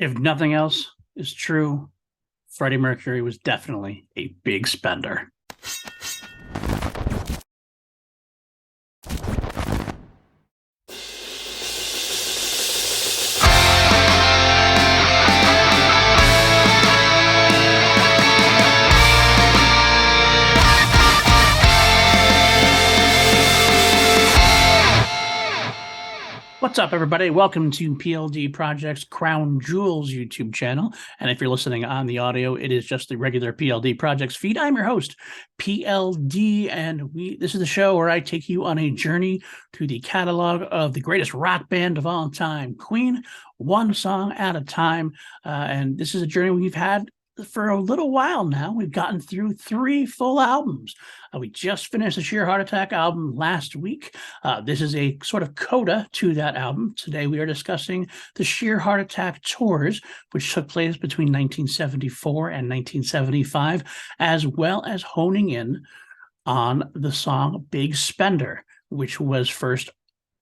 If nothing else is true, Freddie Mercury was definitely a big spender. What's up, everybody? Welcome to PLD Project's Crown Jewels YouTube channel. And if you're listening on the audio, it is just the regular PLD Projects feed. I'm your host, PLD, and this is the show where I take you on a journey through the catalog of the greatest rock band of all time, Queen, one song at a time. And this is a journey we've had for a little while now. We've gotten through 3 full albums. We just finished the Sheer Heart Attack album last week. This is a sort of coda to that album. Today we are discussing the Sheer Heart Attack tours, which took place between 1974 and 1975, as well as honing in on the song Big Spender, which was first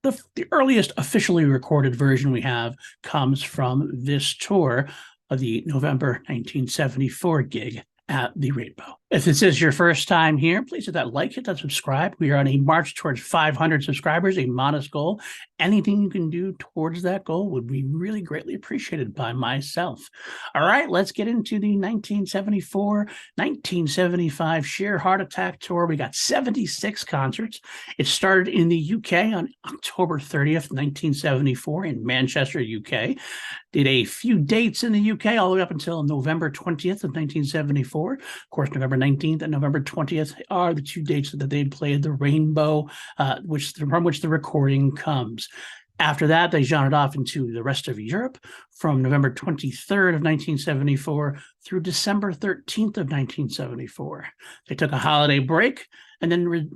the earliest officially recorded version we have comes from this tour of the November 1974 gig at the Rainbow. If this is your first time here, please hit that like, hit that subscribe. We are on a march towards 500 subscribers, a modest goal. Anything you can do towards that goal would be really greatly appreciated by myself. All right, let's get into the 1974-1975 Sheer Heart Attack tour. We got 76 concerts. It started in the UK on October 30th, 1974 in Manchester, UK. Did a few dates in the UK all the way up until November 20th of 1974. Of course, November 19th and November 20th are the 2 dates that they played the Rainbow, from which the recording comes. After that, they genred off into the rest of Europe from November 23rd of 1974 through December 13th of 1974. They took a holiday break and then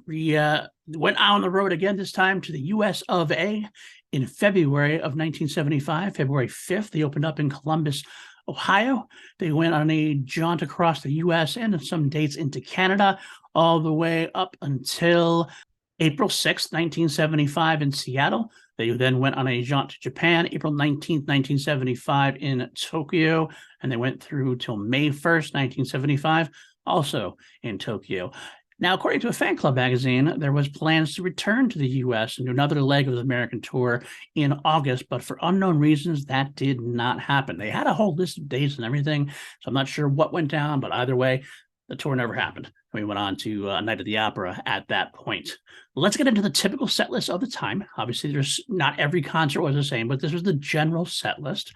went on the road again, this time to the US of A. In February of 1975, February 5th, they opened up in Columbus, Ohio. They went on a jaunt across the U.S. and some dates into Canada, all the way up until April 6th, 1975 in Seattle. They then went on a jaunt to Japan, April 19th, 1975 in Tokyo, and they went through till May 1st, 1975, also in Tokyo. Now, according to a fan club magazine, there was plans to return to the U.S. and do another leg of the American tour in August, but for unknown reasons, that did not happen. They had a whole list of dates and everything, so I'm not sure what went down, but either way, the tour never happened. We went on to Night at the Opera at that point. Let's get into the typical set list of the time. Obviously, there's not every concert was the same, but this was the general set list.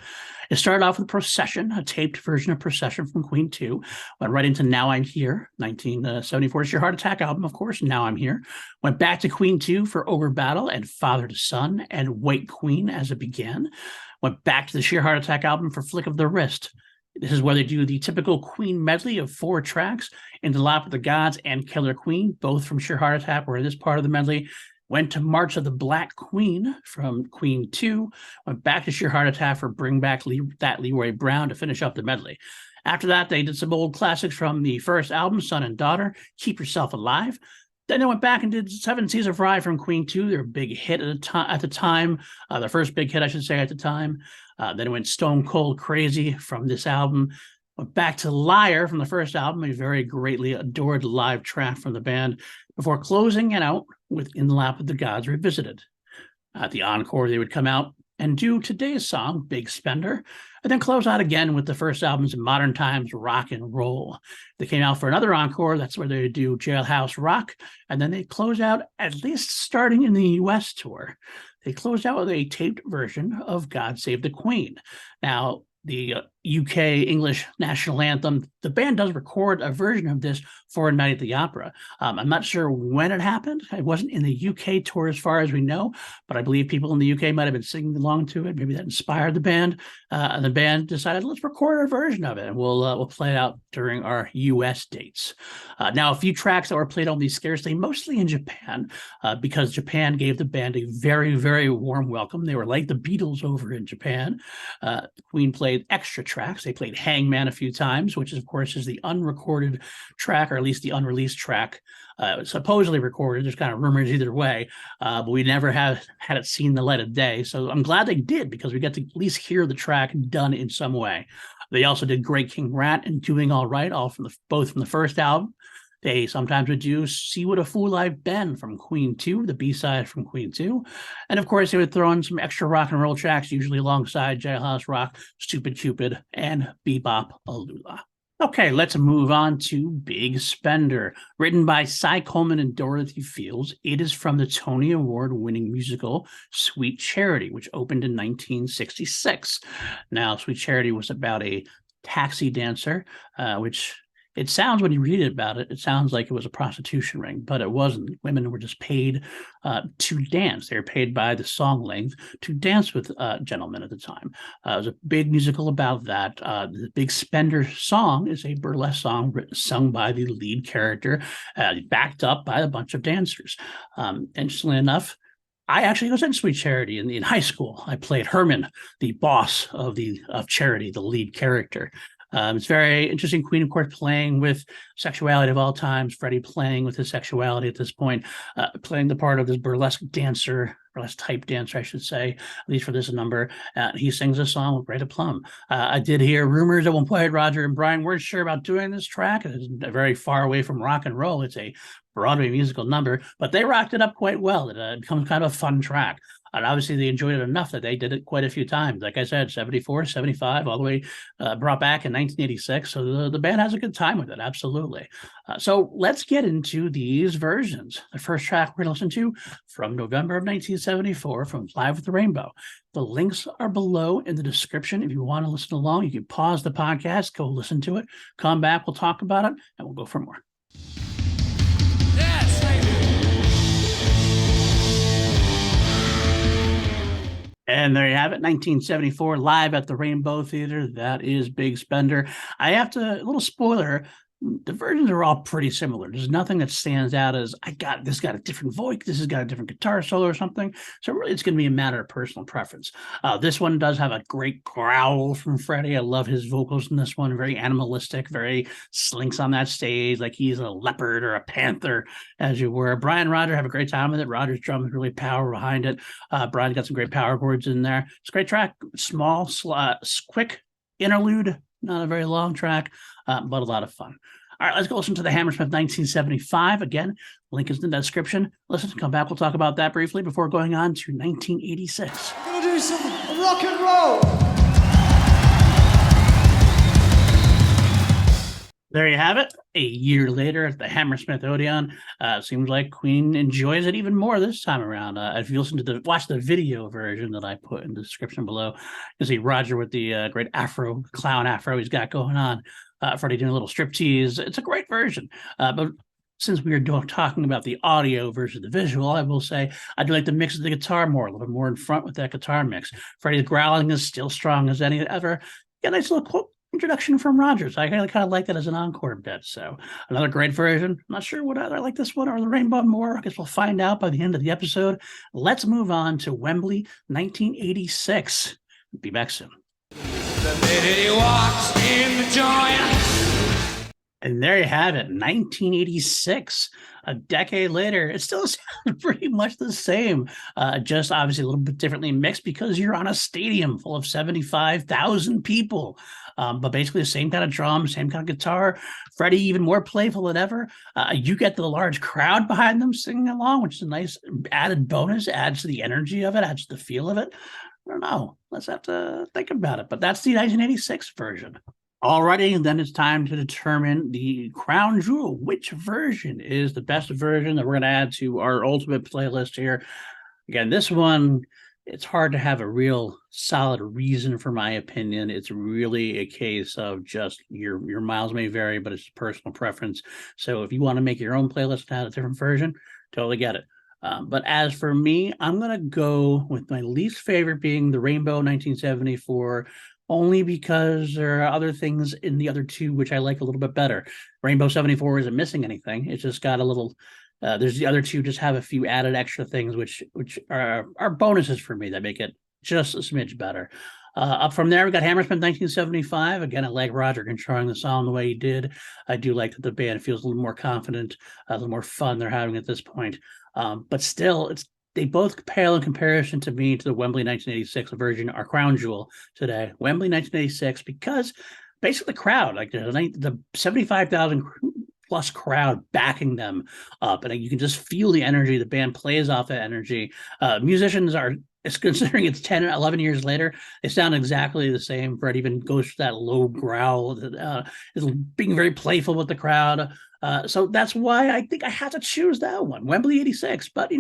It started off with Procession, a taped version of Procession from Queen 2. Went right into Now I'm Here, 1974 Sheer Heart Attack album, of course, Now I'm Here. Went back to Queen 2 for Over Battle and Father to Son and White Queen as it began. Went back to the Sheer Heart Attack album for Flick of the Wrist. This is where they do the typical Queen medley of 4 tracks, In the Lap of the Gods and Killer Queen, both from Sheer Heart Attack, were in this part of the medley. Went to March of the Black Queen from Queen 2, went back to Sheer Heart Attack for Bring Back That Leroy Brown to finish up the medley. After that, they did some old classics from the first album, Son and Daughter, Keep Yourself Alive. Then they went back and did 7 Seas of Rye from Queen 2, their big hit at the time, their first big hit, I should say, at the time. Then it went Stone Cold Crazy from this album. Went back to Liar from the first album, a very greatly adored live track from the band, before closing it out with In the Lap of the Gods Revisited. At the encore, they would come out and do today's song, Big Spender, and then close out again with the first album's Modern Times Rock and Roll. They came out for another encore. That's where they do Jailhouse Rock, and then they close out, at least starting in the U.S. tour, they closed out with a taped version of God Save the Queen. Now, the UK English national anthem, the band does record a version of this for Night at the Opera. I'm not sure when it happened. It wasn't in the UK tour as far as we know, but I believe people in the UK might have been singing along to it. Maybe that inspired the band. And the band decided, let's record a version of it, and we'll play it out during our US dates. Now, a few tracks that were played only scarcely, mostly in Japan, because Japan gave the band a very, very warm welcome. They were like the Beatles over in Japan. Queen played extra tracks. They played Hangman a few times, which, of course, is the unrecorded track, or at least the unreleased track. Supposedly recorded. There's kind of rumors either way, but we never had it seen the light of day. So I'm glad they did, because we get to at least hear the track done in some way. They also did Great King Rat and Doing All Right, both from the first album. They sometimes would do See What a Fool I've Been from Queen 2, the B-side from Queen 2. And of course, they would throw in some extra rock and roll tracks, usually alongside Jailhouse Rock, Stupid Cupid, and Bebop Alula. Okay, let's move on to Big Spender. Written by Cy Coleman and Dorothy Fields, it is from the Tony Award-winning musical Sweet Charity, which opened in 1966. Now, Sweet Charity was about a taxi dancer, which it sounds, when you read about it, it sounds like it was a prostitution ring, but it wasn't. Women were just paid to dance. They were paid by the song length to dance with gentlemen at the time. It was a big musical about that. The Big Spender song is a burlesque song sung by the lead character, backed up by a bunch of dancers. Interestingly enough, I actually was in Sweet Charity in high school. I played Herman, the boss of Charity, the lead character. It's very interesting. Queen, of course, playing with sexuality of all times. Freddie playing with his sexuality at this point, playing the part of this burlesque type dancer, I should say, at least for this number. He sings a song with great aplomb. I did hear rumors at one point Roger and Brian weren't sure about doing this track. It's very far away from rock and roll. It's a Broadway musical number, but they rocked it up quite well. It becomes kind of a fun track. And obviously they enjoyed it enough that they did it quite a few times. Like I said, 74, 75, all the way brought back in 1986. So the band has a good time with it, absolutely. So let's get into these versions. The first track we're going to listen to from November of 1974 from Live with the Rainbow. The links are below in the description. If you want to listen along, you can pause the podcast, go listen to it, come back, we'll talk about it, and we'll go for more. And there you have it, 1974, live at the Rainbow Theater. That is Big Spender. I have to, a little spoiler, the versions are all pretty similar. There's nothing that stands out as, this got a different voice, this has got a different guitar solo or something. So really, it's going to be a matter of personal preference. This one does have a great growl from Freddie. I love his vocals in this one. Very animalistic, very slinks on that stage, like he's a leopard or a panther, as you were. Brian Roger have a great time with it. Roger's drum is really power behind it. Brian's got some great power chords in there. It's a great track. Small, quick interlude, not a very long track, but a lot of fun. All right, let's go listen to the Hammersmith 1975. Again, link is in the description. Listen, come back. We'll talk about that briefly before going on to 1986. We're going to do some rock and roll. There you have it. A year later at the Hammersmith Odeon. Seems like Queen enjoys it even more this time around. If you watch the video version that I put in the description below, you see Roger with the great clown afro he's got going on. Freddie doing a little striptease. It's a great version. But since we are talking about the audio versus the visual, I will say I do like the mix of the guitar more, a little bit more in front with that guitar mix. Freddie's growling is still strong as any ever. Got a nice little quote introduction from Rogers. I kind of like that as an encore bit. So another great version. I'm not sure what I like this one or the Rainbow more. I guess we'll find out by the end of the episode. Let's move on to Wembley 1986. Be back soon. The minute he walks in the joint. And there you have it, 1986. A decade later, it still sounds pretty much the same, just obviously a little bit differently mixed because you're on a stadium full of 75,000 people. But basically the same kind of drum, same kind of guitar. Freddie even more playful than ever. You get the large crowd behind them singing along, which is a nice added bonus, adds to the energy of it, adds to the feel of it. I don't know. Let's have to think about it. But that's the 1986 version. Alrighty, then it's time to determine the crown jewel. Which version is the best version that we're going to add to our ultimate playlist here? Again, this one, it's hard to have a real solid reason for my opinion. It's really a case of just your miles may vary, but it's personal preference. So if you want to make your own playlist and have a different version, totally get it. But as for me, I'm going to go with my least favorite being the Rainbow 1974, only because there are other things in the other two which I like a little bit better. Rainbow 74 isn't missing anything. It's just got a little, there's the other two just have a few added extra things which are bonuses for me that make it just a smidge better. Up from there, we got Hammersmith 1975. Again, I like Roger controlling the song the way he did. I do like that the band feels a little more confident, a little more fun they're having at this point. But still, they both pale in comparison to me to the Wembley 1986 version, our crown jewel today. Wembley 1986, because basically the crowd, like the 75,000 plus crowd backing them up. And you can just feel the energy. The band plays off that energy. Musicians are, it's considering it's 10, 11 years later, they sound exactly the same. Fred even goes for that low growl, is being very playful with the crowd. So that's why I think I had to choose that one, Wembley 86. But,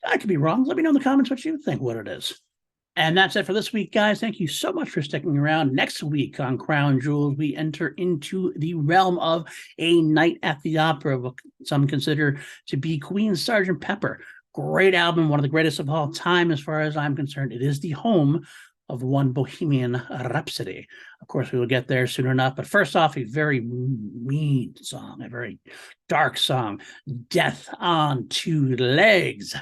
I could be wrong. Let me know in the comments what you think, what it is. And that's it for this week, guys. Thank you so much for sticking around. Next week on Crown Jewels, we enter into the realm of A Night at the Opera, what some consider to be Queen's Sgt. Pepper. Great album, one of the greatest of all time as far as I'm concerned. It is the home of one Bohemian Rhapsody. Of course, we will get there soon enough. But first off, a very mean song, a very dark song, Death on Two Legs.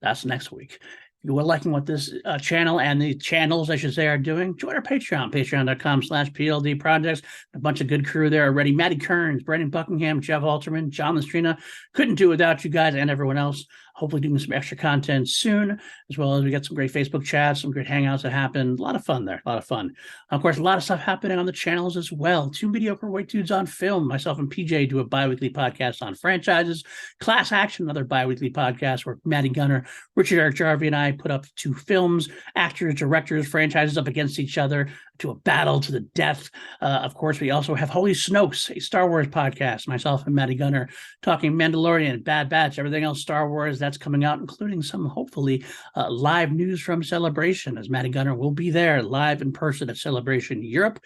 That's next week. If you are liking what this channel and the channels, I should say, are doing, join our Patreon, patreon.com/PLD Projects. A bunch of good crew there already. Maddie Kearns, Brandon Buckingham, Jeff Alterman, John Lestrina. Couldn't do it without you guys and everyone else. Hopefully doing some extra content soon, as well as we got some great Facebook chats, some great hangouts that happened. A lot of fun there, a lot of fun. Of course, a lot of stuff happening on the channels as well. Two Mediocre White Dudes on Film. Myself and PJ do a bi-weekly podcast on franchises. Class Action, another bi-weekly podcast where Maddie Gunner, Richard Eric Jarvie, and I put up 2 films, actors, directors, franchises up against each other to a battle to the death. Of course, we also have Holy Snokes, a Star Wars podcast. Myself and Maddie Gunner talking Mandalorian, Bad Batch, everything else Star Wars. That's coming out, including some, hopefully, live news from Celebration, as Maddie Gunner will be there live in person at Celebration Europe.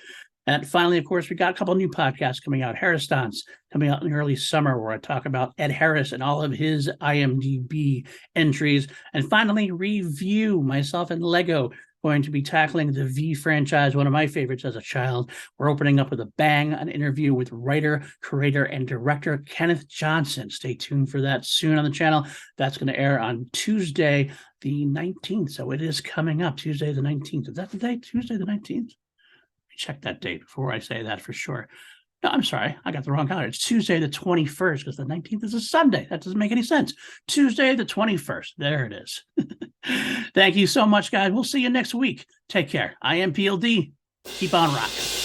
And finally, of course, we got a couple new podcasts coming out. Harriston's coming out in the early summer, where I talk about Ed Harris and all of his IMDb entries. And finally, Review, myself and Lego going to be tackling the V franchise, one of my favorites as a child. We're opening up with a bang, an interview with writer, creator, and director Kenneth Johnson. Stay tuned for that soon on the channel. That's going to air on Tuesday, the 19th. So it is coming up, Tuesday the 19th. Is that the date? Tuesday the 19th? Check that date before I say that for sure. No, I'm sorry. I got the wrong calendar. It's Tuesday the 21st because the 19th is a Sunday. That doesn't make any sense. Tuesday the 21st. There it is. Thank you so much, guys. We'll see you next week. Take care. I am PLD. Keep on rocking.